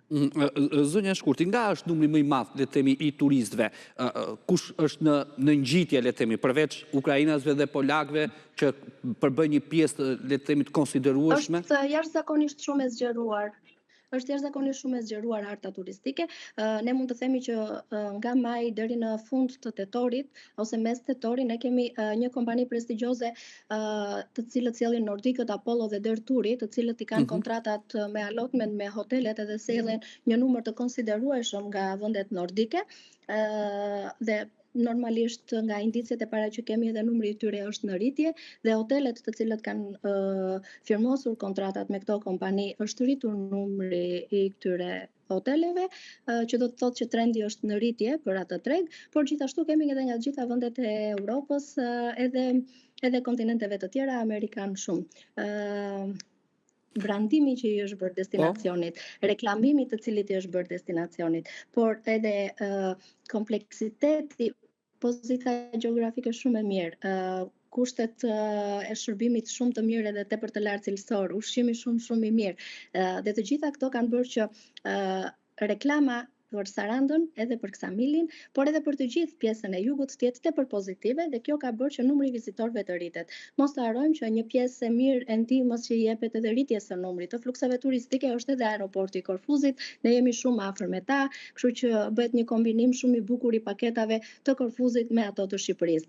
Zënja Shkurti, nga është numri më i madh, le të themi, i turistëve? Kush është në ngjitje, le të themi, përveç ukrainasve dhe polakëve që përbëjnë një pjesë, le të themi, të konsiderueshme? Është jashtëzakonisht shumë e zgjeruar. Është jashtëzakonisht shumë e zgjeruar harta turistike. Ne mund të themi që nga maj deri në fund të tetorit ose mes tetorit ne kemi një kompani prestigjioze të cilët sjellin Nordicët, Apollo dhe Der Turi, të cilët i kanë kontratat me allotment me hotelet edhe sjellin një numër të konsiderueshëm nga vendet nordike. Dhe normalisht nga indicet e para që kemi edhe numri i tyre është në rritje dhe hotelet të cilët kanë firmosur kontratat me këto kompani është rritur numri i këtyre hoteleve, që do të thotë që trendi është në rritje për atë treg, por gjithashtu kemi edhe nga gjitha vendet e Europës edhe kontinenteve të tjera amerikan shumë. Brandimi që i është bërë destinacionit, reklamimi të cilit i është bërë destinacionit, por edhe kompleksiteti, pozita gjeografike shumë e mirë, kushtet e shërbimit shumë të mirë edhe tepër të lartë cilësor, ushqimi shumë i mirë. Dhe të gjitha këto kanë bërë që reklama për Sarandën, edhe për Ksamilin, por edhe për të gjithë pjesën e jugut të jetë tepër pozitive dhe kjo ka bërë që numri i vizitorëve të rritet. Mos të harrojmë që një pjesë e mirë e ndihmës që i jepet edhe rritjes së numrit të flukseve turistike është edhe aeroporti i Korfuzit, ne jemi shumë afër me ta, kështu që bëhet një kombinim shumë i bukur i paketave të Korfuzit me ato të Shqipërisë.